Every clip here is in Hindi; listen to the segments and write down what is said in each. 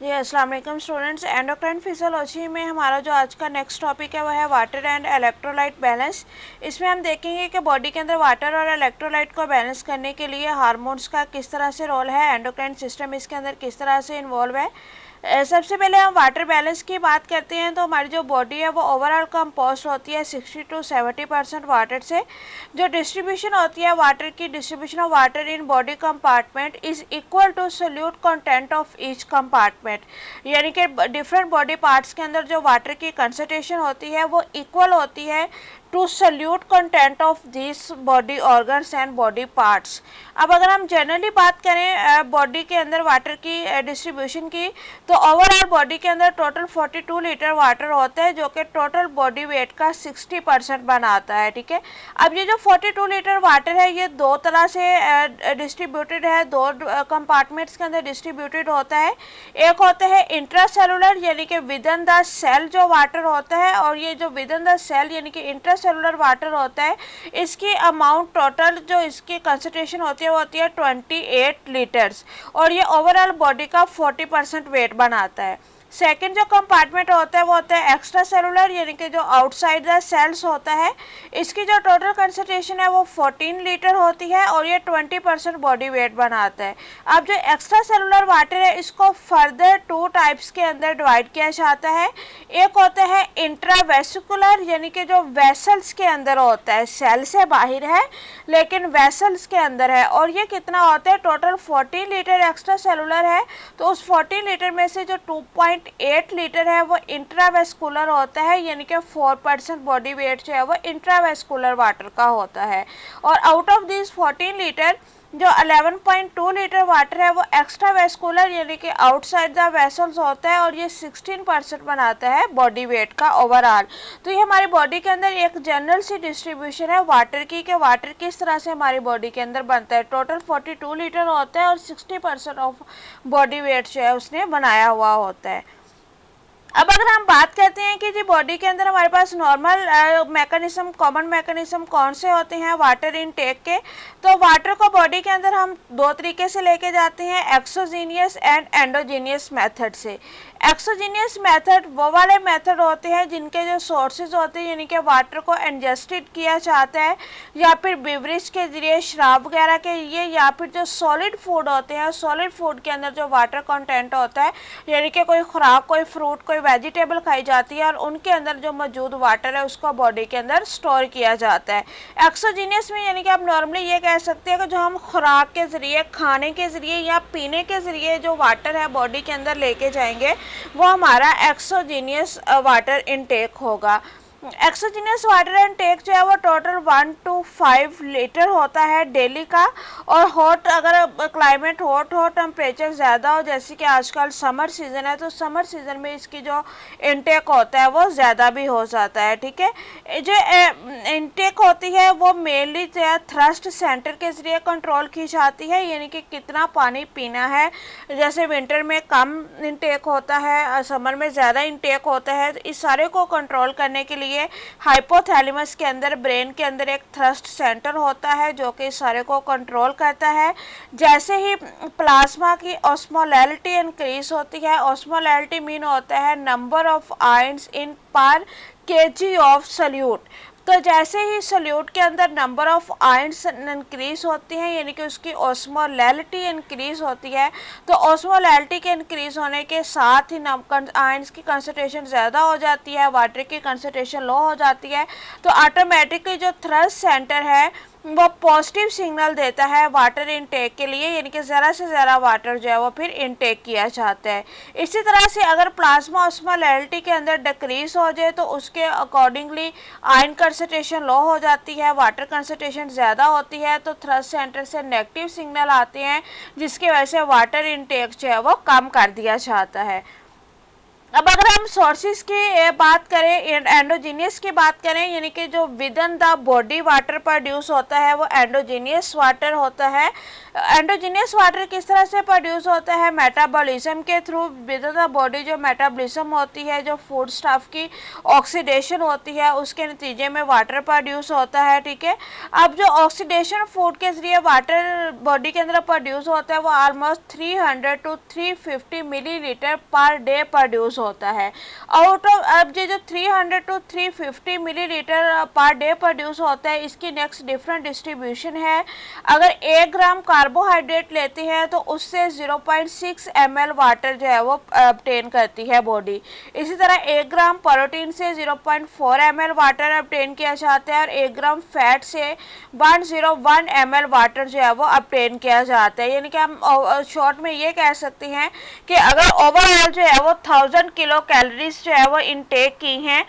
जी अस्सलाम वालेकुम स्टूडेंट्स। एंडोक्राइन फिजियोलॉजी में हमारा जो आज का नेक्स्ट टॉपिक है वह है वाटर एंड इलेक्ट्रोलाइट बैलेंस। इसमें हम देखेंगे कि बॉडी के अंदर वाटर और इलेक्ट्रोलाइट को बैलेंस करने के लिए हार्मोन्स का किस तरह से रोल है, एंडोक्राइन सिस्टम इसके अंदर किस तरह से इन्वॉल्व है। सबसे पहले हम वाटर बैलेंस की बात करते हैं तो हमारी जो बॉडी है वो ओवरऑल कंपोस्ट होती है 60 to 70% वाटर से। जो डिस्ट्रीब्यूशन होती है वाटर की, distribution of water in body compartment is equal to solute content of each compartment, यानी कि डिफरेंट बॉडी पार्ट्स के अंदर जो वाटर की कंसंट्रेशन होती है वो इक्वल होती है to solute content of this body organs and body parts. अब अगर हम जनरली बात करें बॉडी के अंदर वाटर की डिस्ट्रीब्यूशन की, तो ओवरऑल बॉडी के अंदर टोटल 42 लीटर वाटर होता है जो कि टोटल बॉडी वेट का 60% बनाता है। ठीक है, अब ये जो 42 लीटर वाटर है ये दो तरह से डिस्ट्रीब्यूटेड है, दो कंपार्टमेंट्स के अंदर डिस्ट्रीब्यूटेड होता है। एक होता है इंट्रासेलुलर यानी कि विद इन द सेल जो वाटर होता है, और ये जो विद इन द सेल यानी कि इंट्रासेलुलर वाटर होता है इसकी अमाउंट टोटल जो इसकी कंसंट्रेशन होती है वो होती है 28 लीटर्स, और ये ओवरऑल बॉडी का 40% वेट बनाता है। सेकेंड जो कंपार्टमेंट होता है वो होता है एक्स्ट्रा सेलुलर यानी कि जो आउटसाइड द सेल्स होता है। इसकी जो टोटल कंसंट्रेशन है वो 14 लीटर होती है और ये 20% बॉडी वेट बनाता है। अब जो एक्स्ट्रा सेलुलर वाटर है इसको फर्दर टू टाइप्स के अंदर डिवाइड किया जाता है। एक होता है इंट्रावेसिकुलर यानी कि जो वेसल्स के अंदर होता है, सेल से बाहर है लेकिन वेसल्स के अंदर है, और ये कितना होता है टोटल 14 लीटर एक्स्ट्रा सेलुलर है, तो उस 14 लीटर में से जो 2.8 लीटर है वो इंट्रावेस्कुलर होता है, यानी कि 4% बॉडी वेट जो है वो इंट्रावेस्कुलर वाटर का होता है। और आउट ऑफ दिस 14 लीटर जो 11.2 लीटर वाटर है वो एक्स्ट्रा वेस्कुलर यानी कि आउटसाइड द वेसल्स होता है, और ये 16% बनाता है बॉडी वेट का ओवरऑल। तो ये हमारी बॉडी के अंदर एक जनरल सी डिस्ट्रीब्यूशन है वाटर की, कि वाटर किस तरह से हमारी बॉडी के अंदर बनता है। टोटल 42 लीटर होता है और 60% ऑफ बॉडी वेट जो है उसने बनाया हुआ होता है। अब अगर हम बात करते हैं कि जी बॉडी के अंदर हमारे पास नॉर्मल मैकेनिज्म, कॉमन मैकेनिज्म कौन से होते हैं वाटर इनटेक के, तो वाटर को बॉडी के अंदर हम दो तरीके से लेके जाते हैं, एक्सोजीनियस एंड एंडोजीनियस मेथड से। एक्सोजीनियस मेथड वो वाले मेथड होते हैं जिनके जो सोर्सेज होते हैं यानी कि वाटर को इंजेस्टेड किया जाता है या फिर बेवरेज के जरिए, शराब वगैरह के लिए, या फिर जो सॉलिड फूड होते हैं, सॉलिड फूड के अंदर जो वाटर कंटेंट होता है यानी कि कोई खुराक, कोई फ्रूट, कोई वेजिटेबल खाई जाती है और उनके अंदर जो मौजूद वाटर है उसको बॉडी के अंदर स्टोर किया जाता है। एक्सोजीनियस में यानी कि आप नॉर्मली ये कह सकते हैं कि जो हम खुराक के ज़रिए, खाने के ज़रिए या पीने के ज़रिए जो वाटर है बॉडी के अंदर लेके जाएंगे वो हमारा एक्सोजीनियस वाटर इनटेक होगा। एक्सोजीनियस वाटर इनटेक जो है वो टोटल 1 to 5 लीटर होता है डेली का। और हॉट, अगर क्लाइमेट हॉट हो, टेम्परेचर ज़्यादा हो, जैसे कि आजकल समर सीज़न है तो समर सीज़न में इसकी जो इनटेक होता है वो ज़्यादा भी हो जाता है। ठीक है, जो इनटेक होती है वो मेनली जो है थ्रस्ट सेंटर के ज़रिए कंट्रोल की जाती है, यानी कि कितना पानी पीना है। जैसे विंटर में कम इनटेक होता है, समर में ज़्यादा इनटेक होता है, तो इस सारे को कंट्रोल करने के लिए हाइपोथैलेमस के अंदर, ब्रेन के अंदर एक थ्रस्ट सेंटर होता है जो कि इस सारे को कंट्रोल करता है। जैसे ही प्लाज्मा की ऑस्मोलैलिटी इंक्रीज होती है, ऑस्मोलैलिटी मीन होता है नंबर ऑफ आयंस इन पर केजी ऑफ सॉल्यूट, तो जैसे ही सोल्यूट के अंदर नंबर ऑफ आयंस इंक्रीज होती हैं यानी कि उसकी ऑस्मोलैलिटी इंक्रीज होती है, तो ऑस्मोलैलिटी के इंक्रीज होने के साथ ही आयंस की कंसंट्रेशन ज़्यादा हो जाती है, वाटर की कंसंट्रेशन लो हो जाती है, तो ऑटोमेटिकली जो थ्रस्ट सेंटर है वो पॉजिटिव सिग्नल देता है वाटर इनटेक के लिए, यानी कि ज़रा से ज़रा वाटर जो है वो फिर इनटेक किया जाता है। इसी तरह से अगर प्लाज्मा ऑस्मोलैलिटी के अंदर डिक्रीज हो जाए तो उसके अकॉर्डिंगली आयन कंसंट्रेशन लो हो जाती है, वाटर कंसंट्रेशन ज़्यादा होती है, तो थ्रस्ट सेंटर से नेगेटिव सिग्नल आते हैं जिसकी वजह से वाटर इनटेक जो है वो कम कर दिया जाता है। अब अगर हम सोर्सेज की बात करें, एंडोजीनियस की बात करें, यानी कि जो with in the body water produce होता है वो एंडोजीनियस वाटर होता है। एंडोजीनियस वाटर किस तरह से प्रोड्यूस होता है? मेटाबॉलिज्म के through. With in the body जो मेटाबॉलिज्म होती है, जो फूड स्टफ की ऑक्सीडेशन होती है, उसके नतीजे में वाटर प्रोड्यूस होता है। ठीक है, अब जो ऑक्सीडेशन फूड के जरिए वाटर बॉडी के अंदर प्रोड्यूस होता है वो almost 300 to 350 millilitre per day produce होता है। आउट ऑफ अब जो 300 to 350 millilitre per day produce होता है, इसकी नेक्स्ट डिफरेंट डिस्ट्रीब्यूशन है। अगर 1 ग्राम कार्बोहाइड्रेट लेते हैं तो उससे 0.6 ml वाटर जो है वो ऑब्टेन करती है बॉडी। इसी तरह 1 ग्राम प्रोटीन से 0.4 ml वाटर ऑब्टेन किया जाता है और 1 ग्राम फैट से 101 ml वाटर जो है वो ऑब्टेन किया जाता है। यानी कि हम शॉर्ट में ये कह सकते हैं कि अगर ओवरऑल जो है वो 1000 किलो कैलोरीज जो है वो इनटेक की हैं,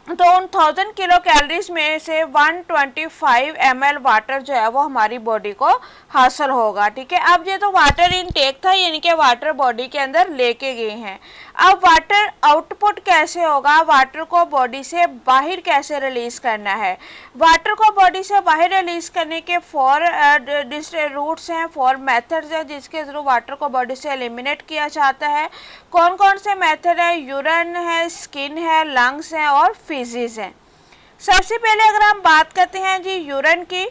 तो उन 1000 किलो कैलोरीज में से 125 ml वाटर जो है वो हमारी बॉडी को हासिल होगा। ठीक है, अब ये तो वाटर इनटेक था, यानी कि वाटर बॉडी के अंदर लेके गए हैं। अब वाटर आउटपुट कैसे होगा? वाटर को बॉडी से बाहर कैसे रिलीज करना है? वाटर को बॉडी से बाहर रिलीज करने के 4 रूट्स हैं, 4 मेथड्स हैं जिसके थ्रू वाटर को बॉडी से एलिमिनेट किया जाता है। कौन कौन से मेथड है? यूरिन है, स्किन है, लंग्स हैं और फीसेस हैं। सबसे पहले अगर हम बात करते हैं जी यूरिन की,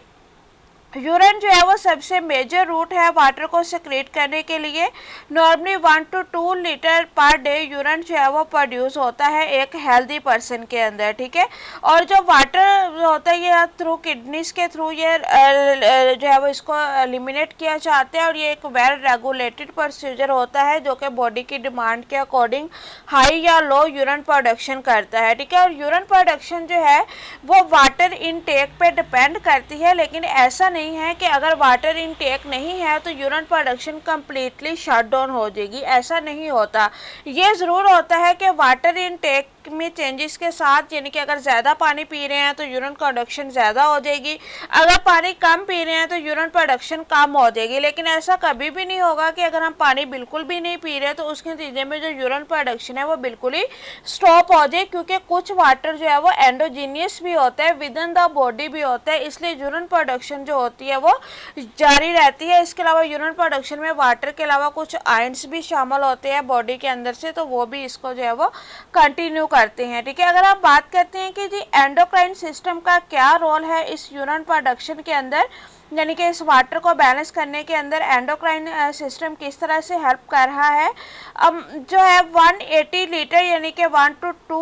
यूरिन जो है वो सबसे मेजर रूट है वाटर को सेक्रेट करने के लिए। Normally 1 to 2 litre per day urine जो है वो प्रोड्यूस होता है एक हेल्दी पर्सन के अंदर। ठीक है, और जो वाटर होता है ये थ्रू किडनीज के थ्रू ये जो है वो इसको एलिमिनेट किया जाता है और ये एक वेल रेगुलेटेड प्रोसीजर होता है जो कि बॉडी की डिमांड के अकॉर्डिंग हाई या लो यूरिन प्रोडक्शन करता है। ठीक है, और यूरिन प्रोडक्शन जो है वो वाटर इनटेक पे डिपेंड करती है, लेकिन ऐसा नहीं है कि अगर वाटर इनटेक नहीं है तो urine production completely shut down हो जाएगी। ऐसा नहीं होता। ये ज़रूर होता है कि वाटर इनटेक में चेंजेस के साथ, यानी कि अगर ज़्यादा पानी पी रहे हैं तो यूरिन प्रोडक्शन ज़्यादा हो जाएगी, अगर पानी कम पी रहे हैं तो यूरिन प्रोडक्शन कम हो जाएगी। लेकिन ऐसा कभी भी नहीं होगा कि अगर हम पानी बिल्कुल भी नहीं पी रहे तो उसके नतीजे में जो यूरिन प्रोडक्शन है वो बिल्कुल ही स्टॉप हो जाए, क्योंकि कुछ वाटर जो है वो एंडोजीनियस भी होता है, विद इन द बॉडी भी होता है, इसलिए यूरिन प्रोडक्शन जो होती है वो जारी रहती है। इसके अलावा यूरिन प्रोडक्शन में वाटर के अलावा कुछ आयंस भी शामिल होते हैं बॉडी के अंदर से, तो वो भी इसको जो है वो कंटिन्यू करते हैं। ठीक है, अगर आप बात करते हैं कि जी एंडोक्राइन सिस्टम का क्या रोल है इस यूरिन प्रोडक्शन के अंदर, यानी कि इस वाटर को बैलेंस करने के अंदर एंडोक्राइन सिस्टम किस तरह से हेल्प कर रहा है। अब जो है 180 लीटर यानी कि 1 to 2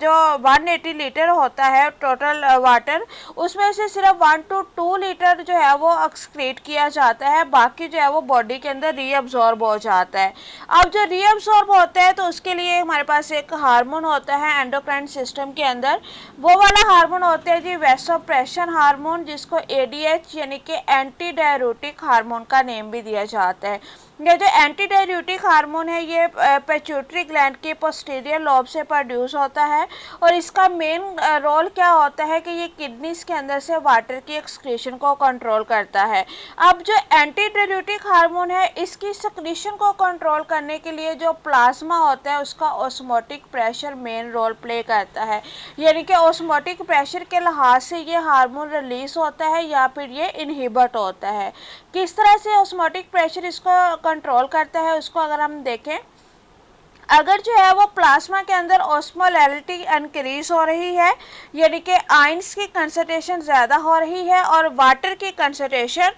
जो 180 लीटर होता है टोटल वाटर, उसमें से सिर्फ 1 to 2 लीटर जो है वो एक्सक्रीट किया जाता है, बाकी जो है वो बॉडी के अंदर रीअब्जॉर्ब हो जाता है। अब जो रीअब्जॉर्ब होता है तो उसके लिए हमारे पास एक हार्मोन होता है एंडोक्राइन सिस्टम के अंदर, वो वाला हार्मोन होता है जी वैसोप्रेशन हार्मोन, जिसको ADH यानी कि एंटी डाययूरेटिक हार्मोन का नेम भी दिया जाता है। ये जो एंटी डाययूरेटिक हार्मोन है ये पिट्यूटरी ग्लैंड के पोस्टीरियर लोब से प्रोड्यूस होता है और इसका मेन रोल क्या होता है कि ये किडनीज के अंदर से वाटर की एक्सक्रीशन को कंट्रोल करता है। अब जो एंटी डाययूरेटिक हार्मोन है इसकी सक्रीशन को कंट्रोल करने के लिए जो प्लाज्मा होता है उसका osmotic pressure main role play करता है, यानी कि ऑस्मोटिक प्रेशर के लिहाज से ये हार्मोन रिलीज होता है या फिर ये इनहिबिट होता है। किस तरह से ऑस्मोटिक प्रेशर इसको कंट्रोल करता है उसको अगर हम देखें, अगर जो है वो प्लाज्मा के अंदर ऑस्मोलैरिटी इंक्रीज हो रही है, यानी कि आयंस की कंसंट्रेशन ज़्यादा हो रही है और वाटर की कंसंट्रेशन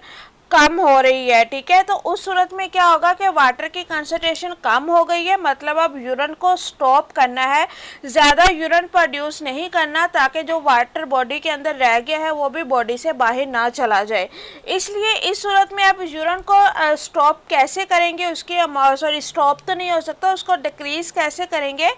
कम हो रही है, ठीक है, तो उस सूरत में क्या होगा कि वाटर की कंसंट्रेशन कम हो गई है, मतलब अब यूरिन को स्टॉप करना है, ज़्यादा यूरिन प्रोड्यूस नहीं करना ताकि जो वाटर बॉडी के अंदर रह गया है वो भी बॉडी से बाहर ना चला जाए। इसलिए इस सूरत में आप यूरिन को स्टॉप कैसे करेंगे, उसकी स्टॉप तो नहीं हो सकता, उसको डिक्रीज़ कैसे करेंगे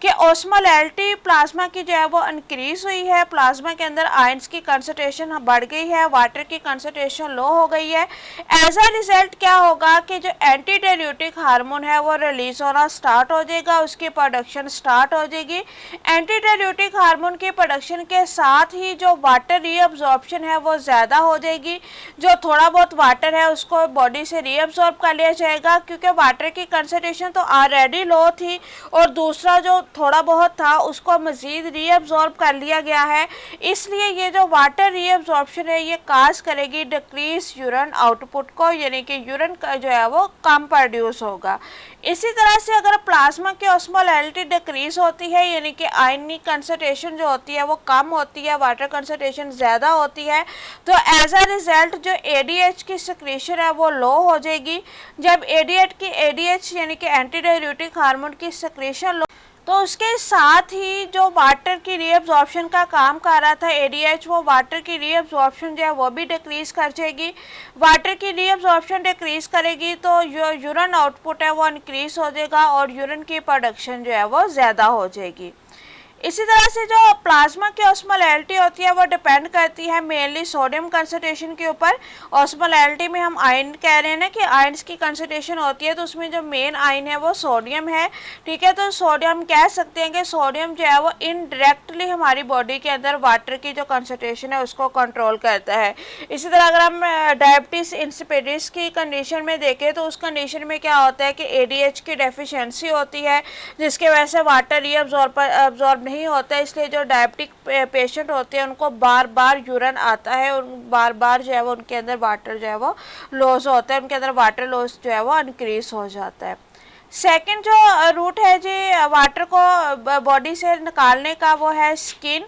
कि ऑस्मोलैरिटी प्लाज्मा की जो है वो इंक्रीज़ हुई है, प्लाज्मा के अंदर आयंस की कंसंट्रेशन बढ़ गई है, वाटर की कंसंट्रेशन लो हो गई है, एज अ रिजल्ट क्या होगा कि जो एंटी डाययूरेटिक हार्मोन है वो रिलीज होना स्टार्ट हो जाएगा, उसकी प्रोडक्शन स्टार्ट हो जाएगी। एंटी डाययूरेटिक हार्मोन के प्रोडक्शन के साथ ही जो वाटर रीअब्जॉर्प्शन है वो ज़्यादा हो जाएगी। जो थोड़ा बहुत वाटर है उसको बॉडी से रीअब्जॉर्ब कर लिया जाएगा, क्योंकि वाटर की कंसंट्रेशन तो ऑलरेडी लो थी और दूसरा जो थोड़ा बहुत था उसको मज़ीद रीअब्जॉर्ब कर लिया गया है। इसलिए ये जो वाटर रीअब्जॉर्प्शन है ये काज करेगी डिक्रीज यूरिन आउटपुट को, यानी कि यूरिन का जो है वो कम प्रोड्यूस होगा। इसी तरह से अगर प्लाज्मा की ऑस्मोलैरिटी डिक्रीज होती है, यानी कि आयन की कंसंट्रेशन जो होती है वो कम होती है, वाटर कंसंट्रेशन ज़्यादा होती है, तो एज अ रिजल्ट जो एडीएच की सिक्रीशन है वो लो हो जाएगी। जब एडीएच यानी कि एंटी डाययूरेटिक हार्मोन की सिक्रीशन लो, तो उसके साथ ही जो वाटर की रीअब्जॉर्प्शन का काम कर रहा था एडीएच, वो वाटर की रीअब्जॉर्प्शन जो है वो भी डिक्रीज कर जाएगी। वाटर की रीअब्जॉर्प्शन डिक्रीज करेगी तो जो यूरिन आउटपुट है वो इंक्रीज हो जाएगा और यूरिन की प्रोडक्शन जो है वो ज़्यादा हो जाएगी। इसी तरह से जो प्लाज्मा की ऑस्मोलैरिटी होती है वो डिपेंड करती है मेनली सोडियम कंसंट्रेशन के ऊपर। ऑस्मोलैरिटी में हम आयन कह रहे हैं ना कि आयन्स की कंसंट्रेशन होती है, तो उसमें जो मेन आयन है वो सोडियम है, ठीक है। तो सोडियम कह सकते हैं कि सोडियम जो है वो इनडायरेक्टली हमारी बॉडी के अंदर वाटर की जो कंसंट्रेशन है उसको कंट्रोल करता है। इसी तरह अगर हम डायबिटीज इंसिपिडिस की कंडीशन में देखें तो उस कंडीशन में क्या होता है कि एडीएच की डेफिशिएंसी होती है, जिसके वजह से वाटर रीअब्जॉर्ब नहीं होता है। इसलिए जो डायबिटिक पेशेंट होते हैं उनको बार बार यूरिन आता है और बार बार जो है वो उनके अंदर वाटर जो है वो लॉस होता है, उनके अंदर वाटर लॉस जो है वो इंक्रीज हो जाता है। सेकंड जो रूट है जी वाटर को बॉडी से निकालने का वो है स्किन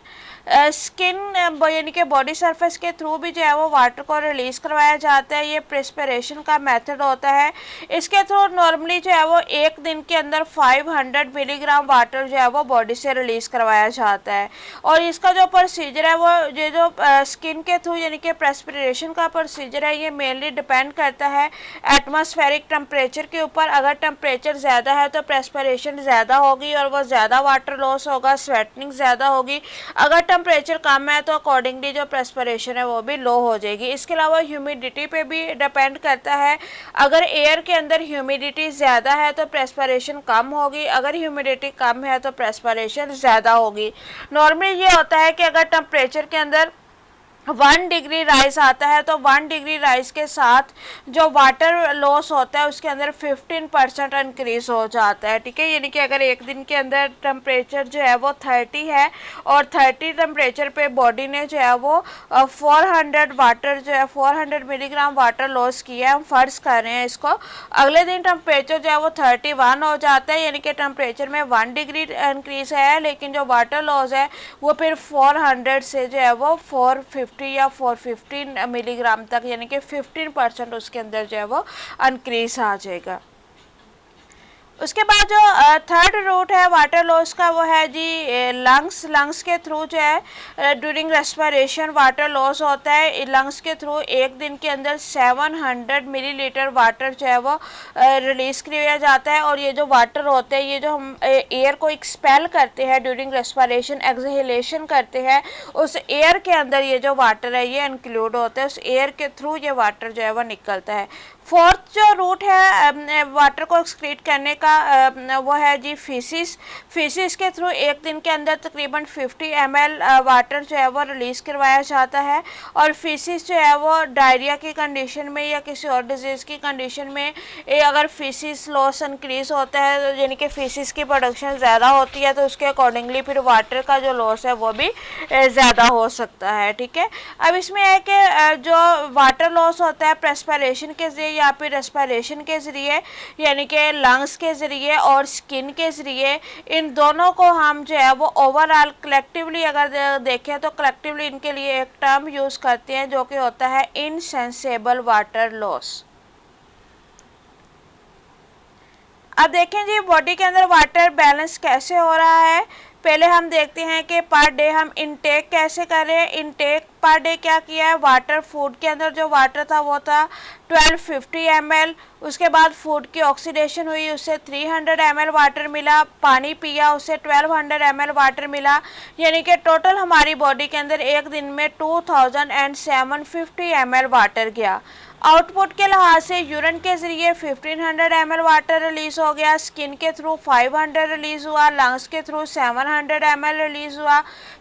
यानी कि बॉडी सरफेस के थ्रू भी जो है वो वाटर को रिलीज़ करवाया जाता है। ये प्रेस्पिरेशन का मेथड होता है। इसके थ्रू नॉर्मली जो है वो एक दिन के अंदर 500 मिलीग्राम वाटर जो है वो बॉडी से रिलीज़ करवाया जाता है। और इसका जो प्रोसीजर है वो ये जो स्किन के थ्रू यानी कि प्रेस्पिरेशन का प्रोसीजर है ये मेनली डिपेंड करता है एटमॉस्फेरिक टेम्परेचर के ऊपर। अगर टेम्परेचर ज़्यादा है तो प्रेस्पिरेशन ज़्यादा होगी और वो ज़्यादा वाटर लॉस होगा, स्वेटनिंग ज़्यादा होगी। अगर टेम्परेचर कम है तो अकॉर्डिंगली जो प्रेस्पिरेशन है वो भी लो हो जाएगी। इसके अलावा ह्यूमिडिटी पे भी डिपेंड करता है। अगर एयर के अंदर ह्यूमिडिटी ज़्यादा है तो प्रेस्पिरेशन कम होगी, अगर ह्यूमिडिटी कम है तो प्रेस्पिरेशन ज़्यादा होगी। नॉर्मली ये होता है कि अगर टेम्परेचर के अंदर 1 डिग्री राइज आता है तो 1 डिग्री राइज के साथ जो वाटर लॉस होता है उसके अंदर 15% इंक्रीज हो जाता है, ठीक है। यानी कि अगर एक दिन के अंदर टेम्परेचर जो है वो 30 है और 30 टेम्परेचर पे बॉडी ने जो है वो 400 मिलीग्राम वाटर लॉस किया है, हम फर्ज कर रहे हैं इसको। अगले दिन टेम्परेचर जो है वो 31 हो जाता है, यानी कि टेम्परेचर में 1 डिग्री इंक्रीज है, लेकिन जो वाटर लॉस है वो फिर 400 से जो है वो 450 या 415 मिलीग्राम तक, यानी कि 15% उसके अंदर जो है वो इंक्रीज आ जाएगा। उसके बाद जो थर्ड रूट है वाटर लॉस का वो है जी लंग्स के थ्रू जो है ड्यूरिंग रेस्पिरेशन वाटर लॉस होता है। लंग्स के थ्रू एक दिन के अंदर 700 मिलीलीटर वाटर जो है वो रिलीज़ किया जाता है। और ये जो वाटर होते हैं ये जो हम एयर को एक्सपेल करते हैं ड्यूरिंग रेस्पिरेशन, एक्सहेलेशन करते हैं, उस एयर के अंदर ये जो वाटर है ये इंक्लूड होता है, उस एयर के थ्रू ये वाटर जो है वो निकलता है। फोर्थ जो रूट है वाटर को एक्सक्रीट करने का वो है जी फीसिस के थ्रू एक दिन के अंदर तकरीबन 50 ml वाटर जो है वो रिलीज़ करवाया जाता है। और फीसिस जो है वो डायरिया की कंडीशन में या किसी और डिजीज़ की कंडीशन में अगर फीसिस लॉस इंक्रीज़ होता है तो यानी कि फीसिस की प्रोडक्शन ज़्यादा होती है तो उसके अकॉर्डिंगली फिर वाटर का जो लॉस है वो भी ज़्यादा हो सकता है, ठीक है। अब इसमें है कि जो वाटर लॉस होता है प्रेस्पिरेशन के ज़रिए या फिर रेस्पिरेशन के ज़रिए यानी कि लंग्स के ज़रिए और स्किन के ज़रिए, इन दोनों को हम जो है वो ओवरऑल कलेक्टिवली अगर देखें तो कलेक्टिवली इनके लिए एक टर्म यूज़ करते हैं जो कि होता है इनसेंसेबल वाटर लॉस। अब देखें जी बॉडी के अंदर वाटर बैलेंस कैसे हो रहा है। पहले हम देखते हैं कि पर डे हम इनटेक कैसे कर रहे हैं। इनटेक पर डे क्या किया है, वाटर फूड के अंदर जो वाटर था वो था 1250 ml। उसके बाद फूड की ऑक्सीडेशन हुई, उससे 300 ml वाटर मिला। पानी पिया, उससे 1200 ml वाटर मिला। यानी कि टोटल हमारी बॉडी के अंदर एक दिन में 2750 ml वाटर गया। आउटपुट के लिहाज से यूरिन के ज़रिए 1500 ml वाटर रिलीज़ हो गया, स्किन के थ्रू 500 रिलीज़ हुआ, लंग्स के थ्रू 700 ml रिलीज़ हुआ,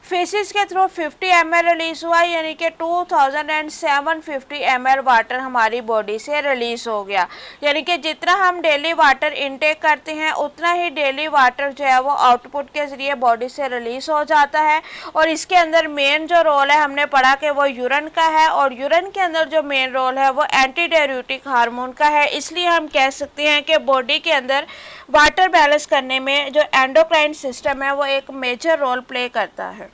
फेसिस के थ्रू 50 ml रिलीज़ हुआ, यानी कि 2750 ml वाटर हमारी बॉडी से रिलीज़ हो गया। यानी कि जितना हम डेली वाटर इनटेक करते हैं उतना ही डेली वाटर जो है वो आउटपुट के ज़रिए बॉडी से रिलीज़ हो जाता है। और इसके अंदर मेन जो रोल है हमने पढ़ा कि वो यूरिन का है, और यूरिन के अंदर जो मेन रोल है वो एंटी डाययूरेटिक हार्मोन का है। इसलिए हम कह सकते हैं कि बॉडी के अंदर वाटर बैलेंस करने में जो एंडोक्राइन सिस्टम है वो एक मेजर रोल प्ले करता है।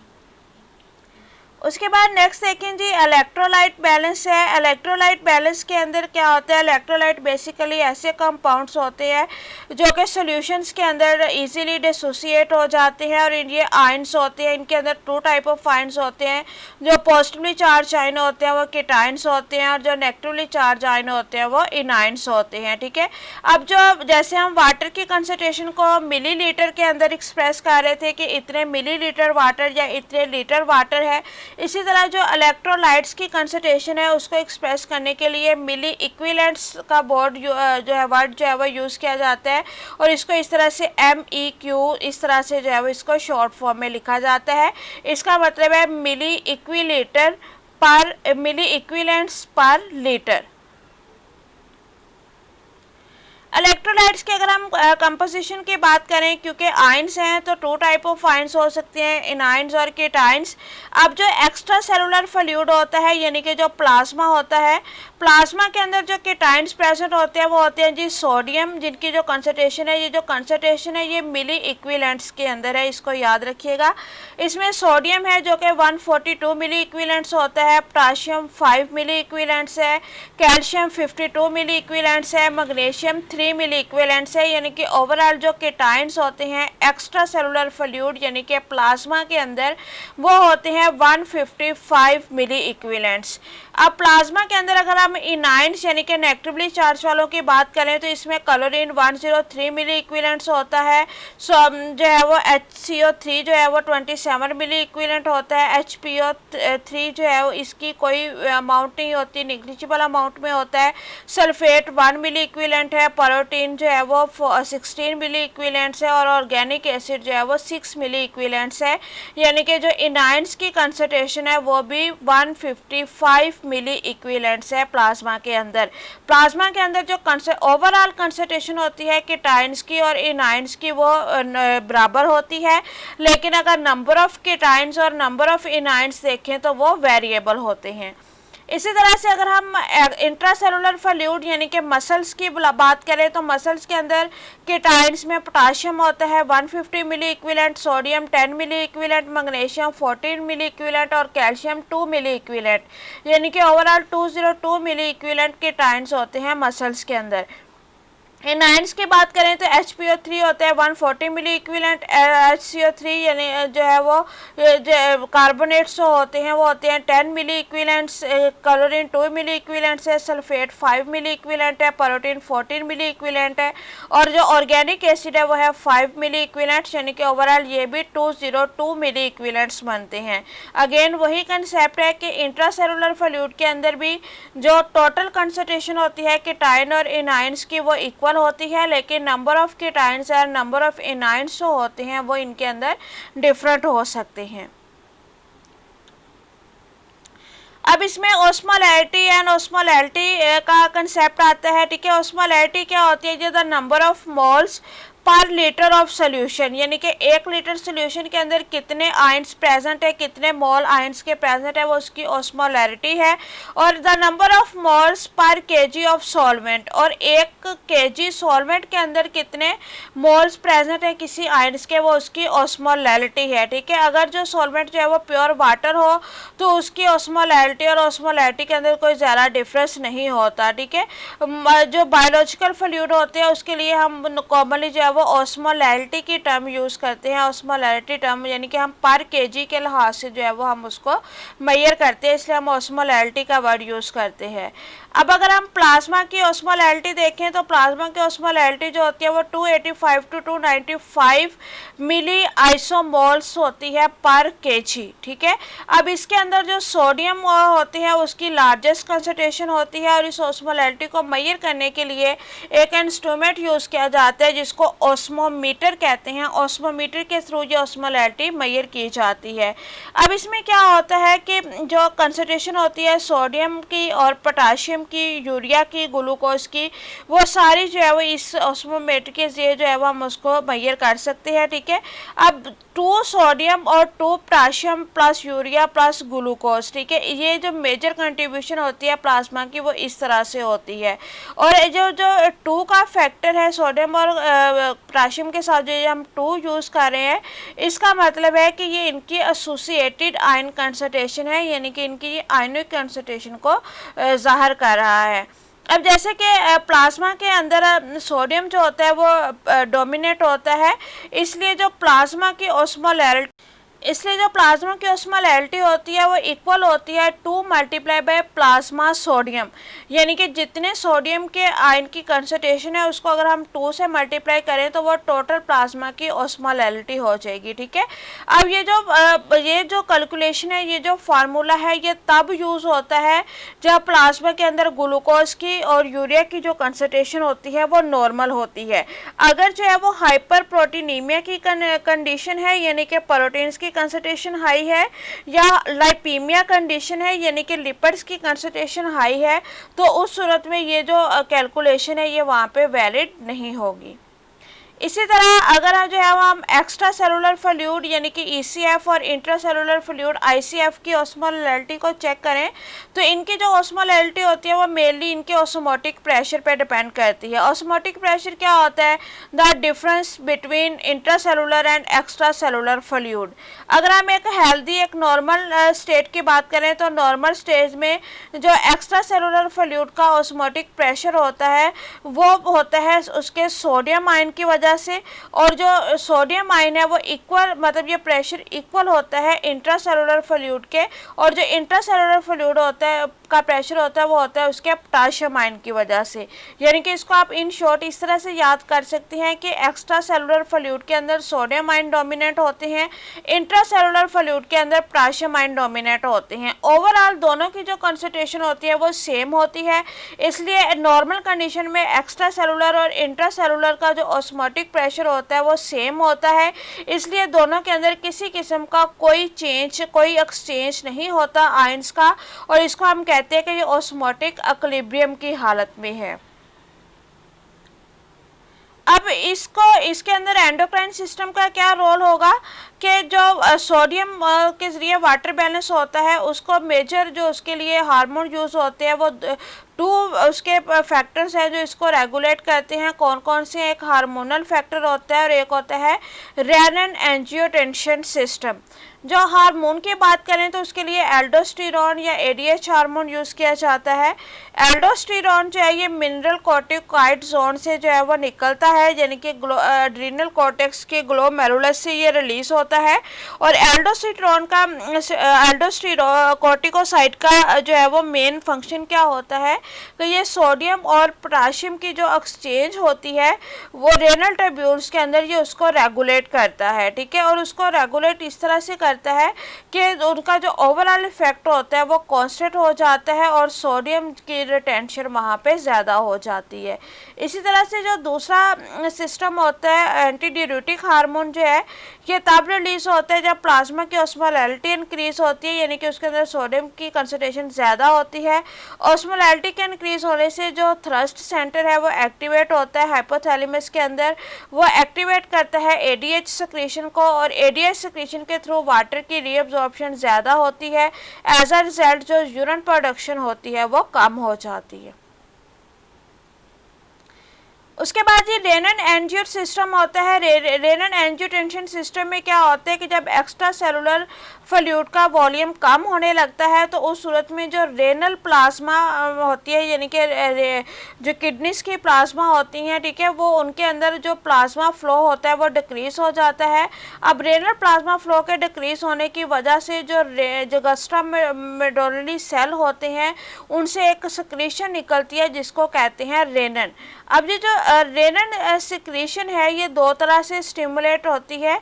उसके बाद नेक्स्ट देखें जी, इलेक्ट्रोलाइट बैलेंस है। इलेक्ट्रोलाइट बैलेंस के अंदर क्या होता है, इलेक्ट्रोलाइट बेसिकली ऐसे कंपाउंड्स होते हैं जो कि सॉल्यूशंस के अंदर इजीली डिसोसिएट हो जाते हैं, और ये आयंस होते हैं। इनके अंदर टू टाइप ऑफ आयंस होते हैं, जो पॉजिटिवली चार्ज आयन होते हैं वो केटायंस होते हैं, और जो नेगेटिवली चार्ज आयन होते हैं वो इनायंस होते हैं। ठीक है, अब जो जैसे हम वाटर की कंसंट्रेशन को मिलीलीटर के अंदर एक्सप्रेस कर रहे थे कि इतने मिलीलीटर वाटर या इतने लीटर वाटर है, इसी तरह जो इलेक्ट्रोलाइट्स की कंसंट्रेशन है उसको एक्सप्रेस करने के लिए मिली इक्विवेलेंट्स का वर्ड जो है वर्ड जो है वो यूज़ किया जाता है, और इसको इस तरह से MEQ इस तरह से जो है वो इसको शॉर्ट फॉर्म में लिखा जाता है। इसका मतलब है मिली इक्विवेलेंट्स पर लीटर। इलेक्ट्रोलाइट्स की अगर हम कंपोजिशन की बात करें, क्योंकि आयंस हैं तो टू टाइप ऑफ आयंस हो सकते हैं, इनायंस और केटायंस। अब जो एक्स्ट्रा सेलुलर फ्लूइड होता है यानी कि जो प्लाज्मा होता है, प्लाज्मा के अंदर जो केटायंस प्रेजेंट होते हैं वो होते हैं जी सोडियम, जिनकी जो कंसंट्रेशन है, ये जो कंसंट्रेशन है ये मिली इक्विवेलेंट्स के अंदर है, इसको याद रखिएगा। इसमें सोडियम है जो कि 142 मिली इक्विवेलेंट्स होता है, पोटाशियम 5 मिली इक्विवेलेंट्स है, कैल्शियम 52 मिली इक्विवेलेंट्स है, मैग्नीशियम 3 मिली इक्विवेलेंट्स है। यानी कि ओवरऑल जो केटायंस होते हैं एक्स्ट्रा सेलुलर फ्लूइड यानी कि प्लाज्मा के अंदर वो होते हैं 155 मिली इक्विवेलेंट्स। अब प्लाज्मा के अंदर अगर हम इनायंस यानी कि नेगेटिवली चार्ज वालों की बात करें तो इसमें क्लोरीन 103 मिली इक्विवेलेंट्स होता है, जो है वो HCO3 जो है वो 27 मिली इक्विवेलेंट होता है, HPO3 जो है वो इसकी कोई अमाउंट नहीं होती, निग्लिजिबल अमाउंट में होता है, सल्फेट 1 मिली इक्विवेलेंट है, प्रोटीन जो है वो 16 मिली इक्विवेलेंट्स है, और ऑर्गेनिक एसिड जो है वो 6 मिली इक्विवेलेंट्स है। यानी कि जो इनायंस की कंसंट्रेशन है वो भी 155 मिली इक्विवेलेंट्स है प्लाज्मा के अंदर। प्लाज्मा के अंदर जो ओवरऑल कंसंट्रेशन होती है केटायंस की और इनायंस की वो बराबर होती है, लेकिन अगर नंबर ऑफ केटायंस और नंबर ऑफ इनायंस देखें तो वो वेरिएबल होते हैं। इसी तरह से अगर हम इंट्रासेलुलर फ्लूइड यानी कि मसल्स की बात करें तो मसल्स के अंदर केटायंस में पोटाशियम होता है 150 मिली इक्विवेलेंट, सोडियम 10 मिली इक्विवेलेंट, मैग्नीशियम 14 मिली इक्विवेलेंट और कैल्शियम 2 मिली इक्विवेलेंट, यानी कि ओवरऑल 202 मिली इक्विवेलेंट केटायंस होते हैं मसल्स के अंदर। इनायंस की बात करें तो HPO3 होता है 140 मिली इक्विवेलेंट, HCO3 यानी जो है वो जो कार्बोनेट्स होते हैं वो होते हैं 10 मिली इक्विवेलेंट्स, क्लोरीन 2 मिली इक्विवेलेंट्स है, सल्फेट 5 मिली इक्विवेलेंट है, प्रोटीन 14 मिली इक्विवेलेंट है, और जो ऑर्गेनिक एसिड है वो है 5 मिली इक्विवेलेंट्स, यानी कि ओवरऑल ये भी 202 मिली इक्विवेलेंट्स बनते हैं। अगेन वही कंसेप्ट है कि इंट्रासेलुलर फ्लूइड के अंदर भी जो टोटल कंसंट्रेशन होती है केटायन और इनायंस की वो इक्वल होती है, लेकिन नंबर ऑफ केटायंस और नंबर ऑफ इनायंस जो होते हैं वो इनके अंदर डिफरेंट हो सकते हैं। अब इसमें ऑस्मोलैरिटी एंड ऑस्मोलैरिटी का कंसेप्ट आता है। ठीक है, ऑस्मोलैरिटी क्या होती है, जो the number of moles per litre of solution, यानी कि 1 लीटर सोल्यूशन के अंदर कितने आयंस प्रेजेंट है, कितने मोल आयंस के प्रेजेंट है, वो उसकी ऑस्मोलैरिटी है। और the number of moles per KG of solvent, और 1 केजी सॉल्वेंट के अंदर कितने मोल्स प्रेजेंट है किसी आयंस के, वो उसकी ऑस्मोलैरिटी है। ठीक है, अगर जो सॉल्वेंट जो है वो प्योर वाटर हो तो उसकी ऑस्मोलैरिटी और ऑस्मोलैरिटी के अंदर कोई ज़्यादा डिफरेंस नहीं होता। ठीक है, जो बायोलॉजिकल फ्लूइड होते हैं उसके लिए हम कॉमनली जो वो ऑस्मोलैरिटी की टर्म यूज़ करते हैं। ऑस्मोलैरिटी टर्म यानी कि हम पर केजी के लिहाज से जो है वो हम उसको मेजर करते हैं, इसलिए हम ऑस्मोलैरिटी का वर्ड यूज़ करते हैं। अब अगर हम प्लाज्मा की ऑस्मोलैरिटी देखें तो प्लाज्मा की ऑस्मोलैरिटी जो होती है वो 285 टू 295 मिली आइसोमोल्स होती है पर केजी, ठीक है। अब इसके अंदर जो सोडियम होती है उसकी लार्जेस्ट कंसंट्रेशन होती है और इस ऑस्मोलैरिटी को मेजर करने के लिए एक इंस्ट्रूमेंट यूज़ किया जाता है जिसको ऑस्मोमीटर कहते हैं। ऑस्मोमीटर के थ्रू ये ऑस्मोलैरिटी मेजर की जाती है। अब इसमें क्या होता है कि जो कंसंट्रेशन होती है सोडियम की और पोटाशियम की, यूरिया की, ग्लूकोज की, वो सारी जो है वो इस ऑस्मोमीटर के जरिए जो है वो हम उसको मेजर कर सकते हैं, ठीक है। अब 2 सोडियम और 2 potassium plus urea plus glucose, ठीक है, ये जो मेजर कंट्रीब्यूशन होती है प्लाज्मा की वो इस तरह से होती है। और जो जो 2 का फैक्टर है सोडियम और पोटाशियम के साथ जो हम 2 यूज़ कर रहे हैं, इसका मतलब है कि ये इनकी एसोसिएटेड आयन कंसंट्रेशन है, यानी कि इनकी आयनिक कंसंट्रेशन को ज़ाहिर कर रहा है। अब जैसे कि प्लाज्मा के अंदर सोडियम जो होता है वो डोमिनेट होता है, इसलिए जो प्लाज्मा की ऑस्मोलैरिटी होती है वो इक्वल होती है 2 मल्टीप्लाई बाय प्लाज्मा सोडियम, यानी कि जितने सोडियम के आयन की कंसंट्रेशन है उसको अगर हम 2 से मल्टीप्लाई करें तो वो टोटल प्लाज्मा की ऑस्मोलैरिटी हो जाएगी, ठीक है। अब ये जो कैलकुलेशन है, ये जो फार्मूला है, ये तब यूज़ होता है जब प्लाज्मा के अंदर ग्लूकोज की और यूरिया की जो कंसंट्रेशन होती है वो नॉर्मल होती है। अगर जो है वो हाइपर प्रोटीनीमिया की कंडीशन है, यानी कि प्रोटीन्स की कंसंट्रेशन हाई है, या लाइपीमिया कंडीशन है, यानी कि लिपिड्स की कंसंट्रेशन हाई है, तो उस सूरत में ये जो कैलकुलेशन है ये वहाँ पे वैलिड नहीं होगी। इसी तरह अगर जो है हम एक्स्ट्रा सेलुलर फ्लूइड यानी कि ECF और इंट्रा सेलुलर फ्लूइड ICF की ऑस्मोलैरिटी को चेक करें तो इनकी जो ऑस्मोलैरिटी होती है वो मेनली इनके ऑस्मोटिक प्रेशर पे डिपेंड करती है। ऑस्मोटिक प्रेशर क्या होता है? The difference between intra cellular and extra cellular fluid. अगर हम एक हेल्दी एक नॉर्मल स्टेट की बात करें तो नॉर्मल स्टेज में जो एक्स्ट्रा सेलुलर फ्लूइड का ऑस्मोटिक प्रेशर होता है वो होता है उसके सोडियम आयन की वजह से, और जो सोडियम आयन है वो इक्वल, मतलब ये प्रेशर इक्वल होता है इंट्रासेलुलर फ्लूइड के, और जो इंट्रासेलुलर फ्लूइड होता है का प्रेशर होता है वो होता है उसके पोटाशियम आयन की वजह से। यानी कि इसको आप इन शॉर्ट इस तरह से याद कर सकते हैं कि एक्स्ट्रा सेलुलर फ्लूइड के अंदर सोडियम आयन डोमिनेट होते हैं, इंट्रासेलुलर फ्लूइड के अंदर पोटाशियम आयन डोमिनेट होते हैं। ओवरऑल दोनों की जो कंसंट्रेशन होती है वो सेम होती है, इसलिए नॉर्मल कंडीशन में एक्स्ट्रा सेलुलर और इंट्रासेलुलर का जो ऑस्मोटिक प्रेशर होता है वो सेम होता है, इसलिए दोनों के अंदर किसी किस्म का कोई एक्सचेंज नहीं होता आयंस का, और इसको हम कहते हैं कि ये ऑस्मोटिक इक्विलिब्रियम की हालत में है। अब इसके अंदर एंडोक्राइन सिस्टम का क्या रोल होगा कि जो सोडियम के ज़रिए वाटर बैलेंस होता है उसको मेजर जो उसके लिए हार्मोन यूज़ होते हैं वो 2 उसके फैक्टर्स हैं जो इसको रेगुलेट करते हैं। कौन कौन से? एक हार्मोनल फैक्टर होता है और एक होता है रेनिन एंजियोटेंसिन सिस्टम। जो हार्मोन की बात करें तो उसके लिए एल्डोस्टेरोन या ADH हार्मोन यूज़ किया जाता है। एल्डोस्टेरोन जो है ये मिनरल कॉर्टिकॉइड जोन से जो है वो निकलता है, यानी कि एड्रिनल कॉर्टेक्स के ग्लोमेरुलस से ये रिलीज होता है। और एल्डोस्टेरोन कॉर्टिकोसाइड का जो है वो मेन फंक्शन क्या होता है तो ये सोडियम और पोटाशियम की जो एक्सचेंज होती है वो रेनल ट्यूब्यूल्स के अंदर ये उसको रेगुलेट करता है, ठीक है। और उसको रेगुलेट इस तरह से करता है कि उनका जो ओवरऑल इफेक्ट होता है वो कांस्टेंट हो जाता है और सोडियम की रिटेंशन वहाँ पे ज़्यादा हो जाती है। इसी तरह से जो दूसरा सिस्टम होता है एंटीडाययूरेटिक हार्मोन जो है ये तब रिलीज होता है जब प्लाज्मा की ऑस्मोलैरिटी इंक्रीज होती है, यानी कि उसके अंदर सोडियम की कंसंट्रेशन ज़्यादा होती है। ऑस्मोलैरिटी के इंक्रीज होने से जो थ्रस्ट सेंटर है वो एक्टिवेट होता है हाइपोथैलेमस के अंदर, वो एक्टिवेट करता है ADH सिक्रीशन को, और ADH सिक्रीशन के थ्रू वाटर की रीअब्जॉर्प्शन ज़्यादा होती है। एज अ रिजल्ट जो यूरिन प्रोडक्शन होती है वो कम हो जाती है। उसके बाद ये रेनन एंजियो सिस्टम होता है। रेनन एंजियोटेंशन सिस्टम में क्या होता है कि जब एक्स्ट्रा सेलुलर फ्लूइड का वॉल्यूम कम होने लगता है तो उस सूरत में जो रेनल प्लाज्मा होती है, यानी कि जो किडनीज की प्लाज्मा होती हैं, ठीक है, वो उनके अंदर जो प्लाज्मा फ्लो होता है वो डिक्रीज हो जाता है। अब रेनल प्लाज्मा फ्लो के डिक्रीज होने की वजह से जो गस्ट्रामेडुलरी सेल होते हैं उनसे एक सिक्रीशन निकलती है जिसको कहते हैं रेनन। अब ये जो रेनन सिक्रीशन है ये दो तरह से स्टिमुलेट होती है।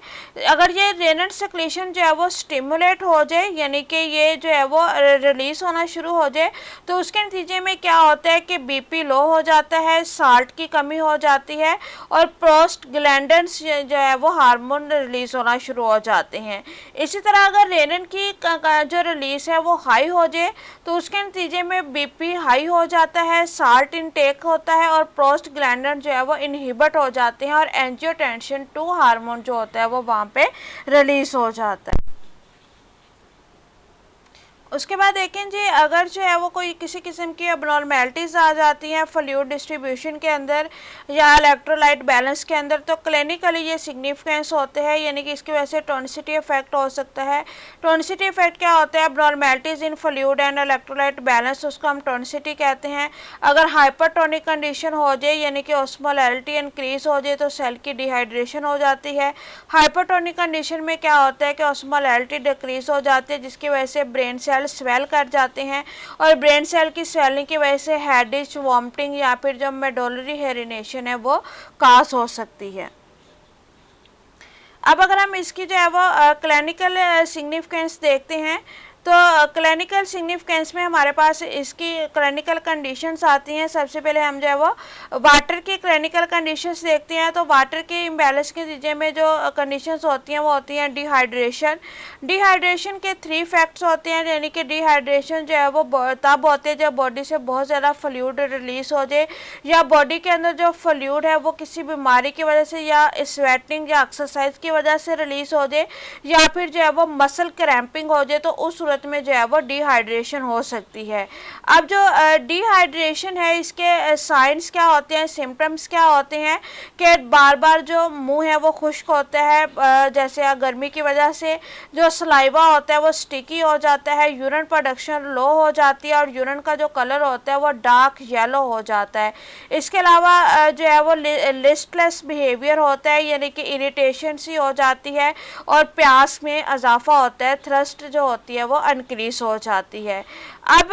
अगर ये रेनन सिक्रीशन जो है वो स्टिमुलेट हो जाए, यानी कि ये जो है वो रिलीज होना शुरू हो जाए, तो उसके नतीजे में क्या होता है कि बीपी लो हो जाता है, साल्ट की कमी हो जाती है और प्रोस्टाग्लैंडिन्स जो है वो हार्मोन रिलीज होना शुरू हो जाते हैं। इसी तरह अगर रेनन की जो रिलीज है वो हाई हो जाए तो उसके नतीजे में बीपी हाई हो जाता है, साल्ट इनटेक होता है और प्रोस्टाग्लैंडिन जो है वो इनहिबिट हो जाते हैं और एंजियोटेंसिन 2 हार्मोन जो होता है वो वहाँ पे रिलीज हो जाता है। उसके बाद देखें जी, अगर जो है वो कोई किसी किस्म की अबनॉर्मेलिटीज़ आ जाती हैं फ्लूइड डिस्ट्रीब्यूशन के अंदर या इलेक्ट्रोलाइट बैलेंस के अंदर, तो क्लिनिकली ये सिग्निफिकेंस होते हैं, यानी कि इसकी वजह से टोनिसिटी इफेक्ट हो सकता है। टोनिसिटी इफेक्ट क्या होता है? Abnormalities in fluid and electrolyte balance, उसको हम टोनिसिटी कहते हैं। अगर हाइपरटोनिक कंडीशन हो जाए, यानी कि ऑस्मोलैरिटी इंक्रीज हो जाए, तो सेल की डिहाइड्रेशन हो जाती है। हाइपरटोनिक कंडीशन में क्या होता है कि ऑस्मोलैरिटी डिक्रीज हो जाती है, जिसकी वजह से ब्रेन सेल स्वेल कर जाते हैं और ब्रेन सेल की स्वेलिंग की वजह से हेडेज, वॉमिटिंग या फिर जो मेडुलरी हेरिनेशन है वो काज हो सकती है। अब अगर हम इसकी जो है वो क्लिनिकल सिग्निफिकेंस देखते हैं तो क्लिनिकल सिग्निफिकेंस में हमारे पास इसकी क्लिनिकल कंडीशंस आती हैं। सबसे पहले हम जो है वो वाटर की क्लिनिकल कंडीशंस देखते हैं। तो वाटर के इम्बैलेंस के नतीजे में जो कंडीशंस होती हैं वो होती हैं डिहाइड्रेशन। डिहाइड्रेशन के 3 फैक्ट्स होते हैं, यानी कि डिहाइड्रेशन जो है वो तब होते हैं जब बॉडी से बहुत ज़्यादा फ्लूइड रिलीज हो जाए या बॉडी के अंदर जो फ्लूइड है वो किसी बीमारी की वजह से या स्वेटिंग या एक्सरसाइज की वजह से रिलीज हो जाए या फिर जो है वो मसल क्रैम्पिंग हो जाए, तो उस सूरत में जो है वो डिहाइड्रेशन हो सकती है। अब जो डिहाइड्रेशन है इसके साइंस क्या होते हैं, सिम्टम्स क्या होते हैं कि बार बार जो मुंह है वो खुश्क होता है, जैसे गर्मी की वजह से जो सलाइवा होता है वो स्टिकी हो जाता है, यूरिन प्रोडक्शन लो हो जाती है और यूरिन का जो कलर होता है वो डार्क येलो हो जाता है। इसके अलावा जो है वो लिस्टलेस बिहेवियर होता है, यानी कि इरिटेशन सी हो जाती है और प्यास में इजाफा होता है, थ्रस्ट जो होती है वो इंक्रीज हो जाती है। अब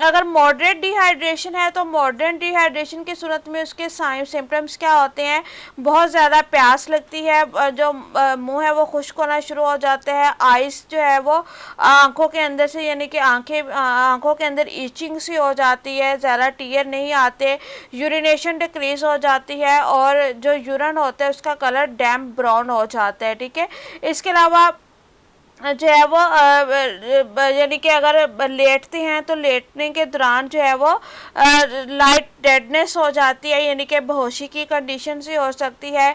अगर मॉडरेट डिहाइड्रेशन है तो मॉडरेट डिहाइड्रेशन की सूरत में उसके सिम्टम्स क्या होते हैं? बहुत ज़्यादा प्यास लगती है, जो मुंह है वो खुश्क होना शुरू हो जाते हैं, आइस जो है वो आंखों के अंदर से, यानी कि आंखों के अंदर ईचिंग सी हो जाती है, ज़्यादा टीयर नहीं आते, यूरिनेशन डिक्रीज हो जाती है और जो यूरिन होता है उसका कलर डैम्प ब्राउन हो जाता है। ठीक है, इसके अलावा जो है वो यानी कि अगर लेटते हैं तो लेटने के दौरान जो है वो लाइट डेडनेस हो जाती है, यानी कि बेहोशी की कंडीशन से हो सकती है,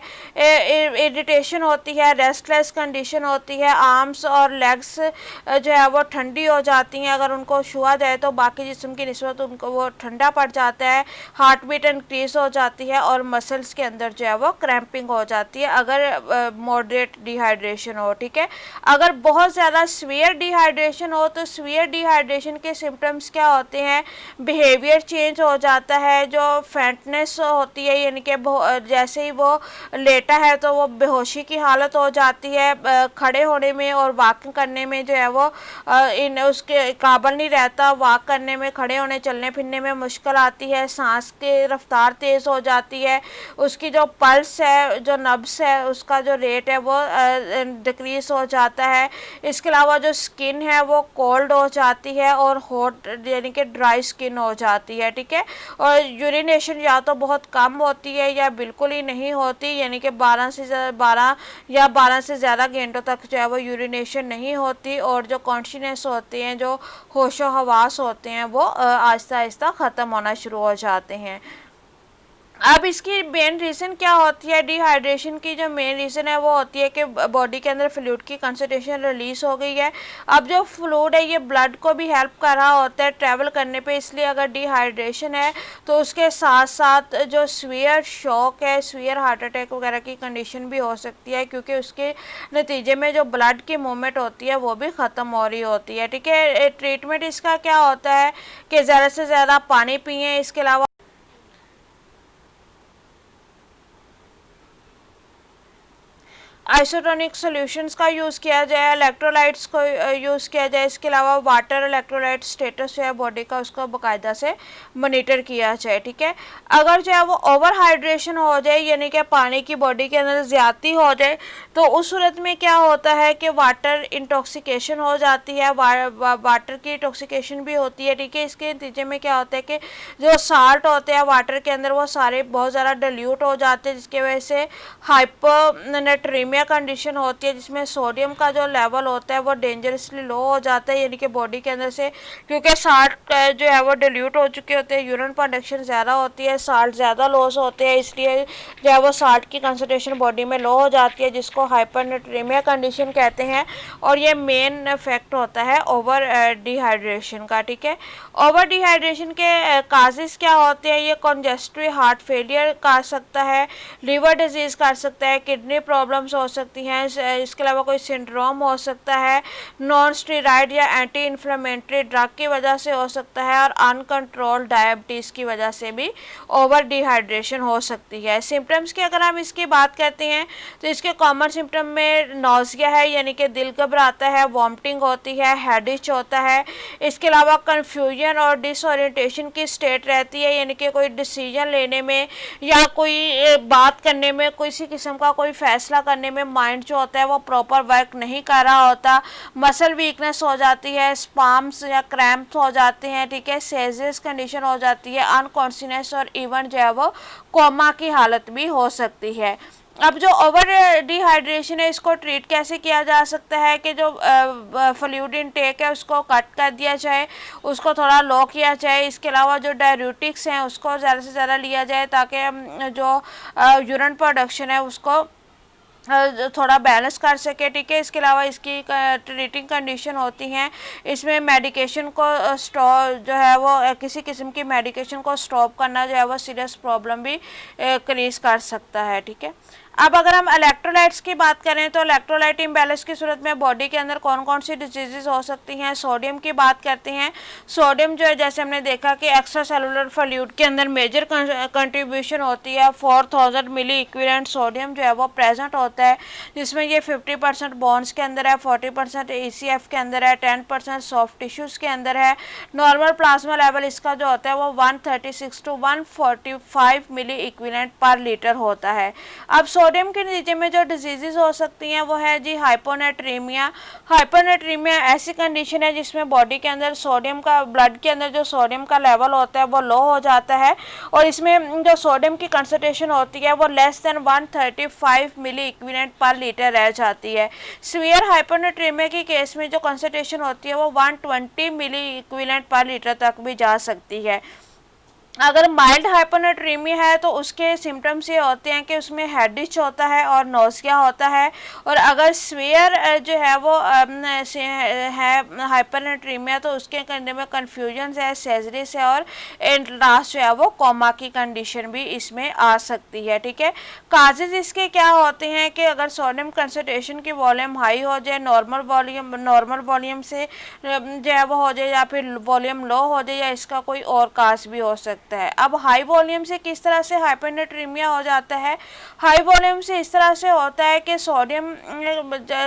इरिटेशन होती है, रेस्टलेस कंडीशन होती है, आर्म्स और लेग्स जो है वो ठंडी हो जाती हैं, अगर उनको छुआ जाए तो बाकी जिस्म की निस्बत उनको वो ठंडा पड़ जाता है, हार्ट बीट इंक्रीज हो जाती है और मसल्स के अंदर जो है वो क्रैम्पिंग हो जाती है अगर मॉडरेट डिहाइड्रेशन हो। ठीक है, अगर बहुत ज़्यादा सीवियर डिहाइड्रेशन हो तो सीवियर डिहाइड्रेशन के सिम्टम्स क्या होते हैं? बिहेवियर चेंज हो जाता है, जो फैंटनेस होती है, यानी कि जैसे ही वो लेटा है तो वो बेहोशी की हालत हो जाती है, खड़े होने में और वॉकिंग करने में जो है वो उसके काबिल नहीं रहता, वॉक करने में, खड़े होने चलने फिरने में मुश्किल आती है, सांस की रफ्तार तेज़ हो जाती है, उसकी जो पल्स है, जो नब्स है, उसका जो रेट है वो डिक्रीज हो जाता है। इसके अलावा जो स्किन है वो कोल्ड हो जाती है और हॉट, यानी कि ड्राई स्किन हो जाती है। ठीक है, और यूरिनेशन या तो बहुत कम होती है या बिल्कुल ही नहीं होती, यानी कि 12 से ज़्यादा घंटों तक जो है वो यूरिनेशन नहीं होती और जो कॉन्शियसनेस होते हैं, जो होशो हवास होते हैं वो आहिस्ता आहिस्ता ख़त्म होना शुरू हो जाते हैं। अब इसकी मेन रीज़न क्या होती है, डिहाइड्रेशन की जो मेन रीज़न है वो होती है कि बॉडी के अंदर फ्लूइड की कंसंट्रेशन रिलीज़ हो गई है। अब जो फ्लूइड है ये ब्लड को भी हेल्प कर रहा होता है ट्रैवल करने पे, इसलिए अगर डिहाइड्रेशन है तो उसके साथ साथ जो सीवियर शॉक है, सीवियर हार्ट अटैक वगैरह की कंडीशन भी हो सकती है, क्योंकि उसके नतीजे में जो ब्लड की मूवमेंट होती है वो भी ख़त्म हो रही होती है। ठीक है, ट्रीटमेंट इसका क्या होता है कि ज़्यादा से ज़्यादा पानी पिए, इसके अलावा आइसोटोनिक सॉल्यूशंस का यूज़ किया जाए, इलेक्ट्रोलाइट्स को यूज़ किया जाए, इसके अलावा वाटर इलेक्ट्रोलाइट स्टेटस जो है बॉडी का उसको बाकायदा से मॉनिटर किया जाए। ठीक है, अगर जो है वो ओवर हाइड्रेशन हो जाए, यानी कि पानी की बॉडी के अंदर ज़्यादती हो जाए, तो उस सूरत में क्या होता है कि वाटर इंटॉक्सिकेशन हो जाती है, वाटर की इंटॉक्सिकेशन भी होती है। ठीक है, इसके नतीजे में क्या होता है कि जो साल्ट होते हैं वाटर के अंदर वो सारे बहुत ज़्यादा डिल्यूट हो जाते हैं, जिसकी वजह से हाइपोनेट्रीमिया कंडीशन होती है, जिसमें सोडियम का जो लेवल होता है वो डेंजरसली लो हो जाता है, यानी कि बॉडी के अंदर से, क्योंकि साल्ट जो है वो डिल्यूट हो चुके होते हैं, यूरिन प्रोडक्शन ज़्यादा होती है, साल्ट ज़्यादा लॉस होते हैं, इसलिए जो है वो साल्ट की कंसंट्रेशन बॉडी में लो हो जाती है, जिसको हाइपोनेट्रीमिया कंडीशन कहते हैं। और ये मेन इफेक्ट होता है ओवर डिहाइड्रेशन का। ठीक है, ओवर डिहाइड्रेशन के काजेस क्या होते हैं, ये कॉन्जेस्टिव हार्ट फेलियर कर सकता है, लिवर डिजीज़ कर सकता है, किडनी प्रॉब्लम्स हो सकती हैं, इसके अलावा कोई सिंड्रोम हो सकता है, नॉन स्टेरॉइड या एंटी इन्फ्लेमेटरी ड्रग की वजह से हो सकता है, और अनकंट्रोल्ड डायबिटीज़ की वजह से भी ओवर डिहाइड्रेशन हो सकती है। सिम्टम्स की अगर हम इसकी बात करते हैं तो इसके कॉमन सिम्टम में नौजिया है, यानी कि दिल घबराता है, वॉमिटिंग होती है, हेडिच होता है, इसके अलावा कन्फ्यूजन और डिसओरिएंटेशन की स्टेट रहती है, यानी कि कोई डिसीजन लेने में या कोई बात करने में, किसी किस्म का कोई फैसला करने में माइंड जो होता है वो प्रॉपर वर्क नहीं कर रहा होता, मसल वीकनेस हो जाती है, स्पाम्स या क्रैम्प्स हो जाते हैं। ठीक है, सेजियस कंडीशन हो जाती है, अनकॉन्शियसनेस और इवन जो है वो कोमा की हालत भी हो सकती है। अब जो ओवर डिहाइड्रेशन है इसको ट्रीट कैसे किया जा सकता है कि जो फ्लूइड इनटेक है उसको कट कर दिया जाए, उसको थोड़ा लो किया जाए, इसके अलावा जो डाययूरेटिक्स हैं उसको ज़्यादा से ज़्यादा लिया जाए, ताकि जो यूरिन प्रोडक्शन है उसको थोड़ा बैलेंस कर सके। ठीक है, इसके अलावा इसकी ट्रीटिंग कंडीशन होती हैं, इसमें मेडिकेशन को स्टॉप जो है वो किसी किस्म की मेडिकेशन को स्टॉप करना जो है वो सीरियस प्रॉब्लम भी क्रिएट कर सकता है। ठीक है, अब अगर हम इलेक्ट्रोलाइट्स की बात करें तो इलेक्ट्रोलाइट इम्बैलेंस की सूरत में बॉडी के अंदर कौन कौन सी डिजीज़ हो सकती हैं। सोडियम की बात करते हैं, सोडियम जो है जैसे हमने देखा कि एक्स्ट्रा सेलुलर फ्लूइड के अंदर मेजर कंट्रीब्यूशन होती है, 4000 मिली इक्विवेलेंट सोडियम जो है वो प्रेजेंट होता है, जिसमें ये 50% बोन्स के अंदर है, 40% ECF के अंदर है, 10% सॉफ्ट टिश्यूज़ के अंदर है। नॉर्मल प्लाज्मा लेवल इसका जो होता है वो 136 to 145 milliequivalent per litre होता है। अब सोडियम के नतीजे में जो डिजीज़ हो सकती हैं वो है जी हाइपोनेट्रीमिया। हाइपोनेट्रीमिया ऐसी कंडीशन है जिसमें बॉडी के अंदर सोडियम का, ब्लड के अंदर जो सोडियम का लेवल होता है वो लो हो जाता है, और इसमें जो सोडियम की कंसंट्रेशन होती है वो लेस देन 135 मिली इक्विवेलेंट पर लीटर रह जाती है। सीवियर हाइपोनेट्रीमिया के केस में जो कंसंट्रेशन होती है वो 120 मिली इक्विवेलेंट पर लीटर तक भी जा सकती है। अगर माइल्ड हाइपोनेट्रीमिया है तो उसके सिम्टम्स ये होते हैं कि उसमें हेडिच होता है और नौसिया होता है, और अगर स्वेयर जो है वो है हाइपोनेट्रीमिया तो उसके करने में कन्फ्यूजन है, सेजरिस है, और लास्ट जो है वो कोमा की कंडीशन भी इसमें आ सकती है। ठीक है, काजेज इसके क्या होते हैं कि अगर सोडियम कंसंट्रेशन की वॉल्यूम हाई हो जाए, नॉर्मल वॉल्यूम से जो है वो हो जाए, या फिर वॉल्यूम लो हो जाए, या इसका कोई और काज भी हो सकता है। अब हाई वॉल्यूम से किस तरह से हाइपोनेट्रीमिया हो जाता है, हाई वॉल्यूम से इस तरह से होता है कि सोडियम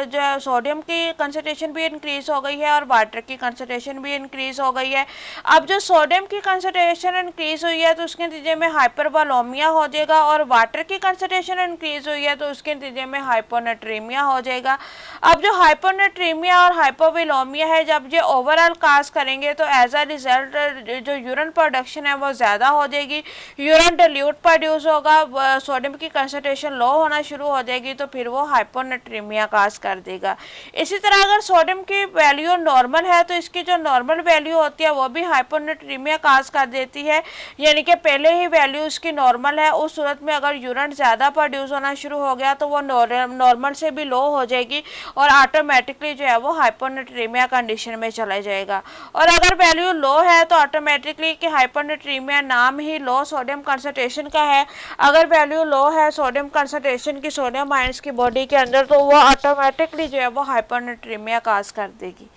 जो सोडियम की कंसंट्रेशन भी इंक्रीज हो गई है और वाटर की कंसंट्रेशन भी इंक्रीज हो गई है। अब जो सोडियम की कंसंट्रेशन इंक्रीज हुई है तो उसके नतीजे में हाइपरवोलेमिया हो जाएगा, और वाटर की कंसंट्रेशन इंक्रीज हुई है तो उसके नतीजे में हाइपोनेट्रीमिया हो जाएगा। अब जो हाइपोनेट्रीमिया और हाइपोवोलेमिया है, जब ये ओवरऑल काज करेंगे तो एज अ रिजल्ट जो यूरिन प्रोडक्शन है वो ज़्यादा हो जाएगी, यूरिन डिल्यूट प्रोड्यूस होगा, सोडियम की कंसंट्रेशन लो होना शुरू हो जाएगी, तो फिर वो हाइपोनेट्रीमिया काज कर देगा। इसी तरह अगर सोडियम की वैल्यू नॉर्मल है तो इसकी जो नॉर्मल वैल्यू होती है वो भी हाइपोनेट्रीमिया काज कर देती है, यानी कि पहले ही वैल्यू उसकी नॉर्मल है, उस सूरत में अगर यूरिन ज़्यादा प्रोड्यूस होना शुरू हो गया तो वो नॉर्मल से भी लो हो जाएगी और ऑटोमेटिकली जो है वो हाइपोनेट्रीमिया कंडीशन में चला जाएगा। और अगर वैल्यू लो है तो ऑटोमेटिकली कि हाइपोनेट्रीमिया नाम ही लो सोडियम कंसंट्रेशन का है, अगर वैल्यू लो है सोडियम कंसंट्रेशन की सोडियम आयंस की बॉडी के अंदर तो वो ऑटोमेटिकली जो है वो हाइपोनेट्रीमिया काज कर देगी।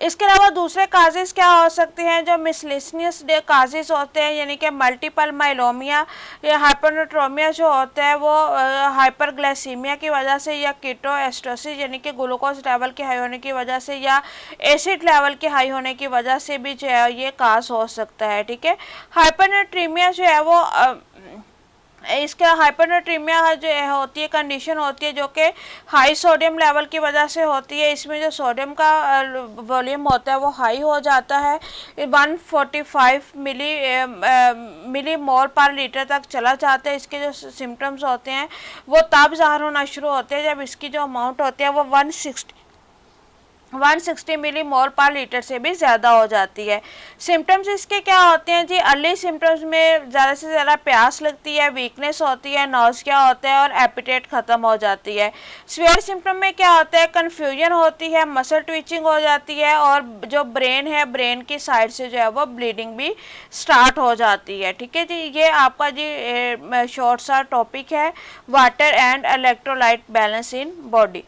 इसके अलावा दूसरे काजेस क्या हो सकते हैं, जो मिसलिसनियस काजेस होते हैं, यानी कि मल्टीपल माइलोमिया या हाइपोनेट्रोमिया जो होता है वो हाइपरग्लाइसीमिया की वजह से या कीटोएस्ट्रोसिस यानी कि ग्लूकोज लेवल के हाई होने की वजह से या एसिड लेवल के हाई होने की वजह से भी जो है ये काज हो सकता है। ठीक है, हाइपोनेट्रीमिया जो है वो इसका हाइपोनेट्रीमिया जो होती है कंडीशन होती है जो कि हाई सोडियम लेवल की वजह से होती है। इसमें जो सोडियम का वॉल्यूम होता है वो हाई हो जाता है, 145 मिली मोल पर लीटर तक चला जाता है। इसके जो सिम्टम्स होते हैं वो तब ज़ाहिर होना शुरू होते हैं जब इसकी जो अमाउंट होती है वो 160 मिली मोल पर लीटर से भी ज़्यादा हो जाती है। सिम्टम्स इसके क्या होते हैं जी, अर्ली सिम्टम्स में ज़्यादा से ज़्यादा प्यास लगती है, वीकनेस होती है, नॉसिया होता है और एपिटेट ख़त्म हो जाती है। सीवियर सिम्टम में क्या होता है, कन्फ्यूजन होती है, मसल ट्विचिंग हो जाती है और जो ब्रेन है ब्रेन की साइड से जो है वो ब्लीडिंग भी स्टार्ट हो जाती है। ठीक है जी, ये आपका जी शॉर्ट सा टॉपिक है water and electrolyte balance in body.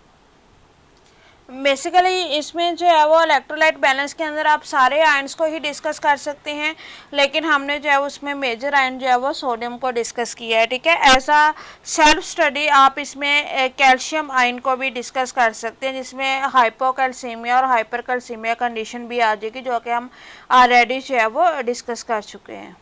Basically इसमें जो है वो इलेक्ट्रोलाइट बैलेंस के अंदर आप सारे आयंस को ही डिस्कस कर सकते हैं, लेकिन हमने जो है उसमें मेजर आयन जो है वो सोडियम को डिस्कस किया है। ठीक है, ऐसा सेल्फ स्टडी आप इसमें कैल्शियम आयन को भी डिस्कस कर सकते हैं, जिसमें हाइपोकैल्सीमिया और हाइपरकैल्सीमिया कंडीशन भी आ जाएगी, जो कि हम ऑलरेडी जो है वो डिस्कस कर चुके हैं।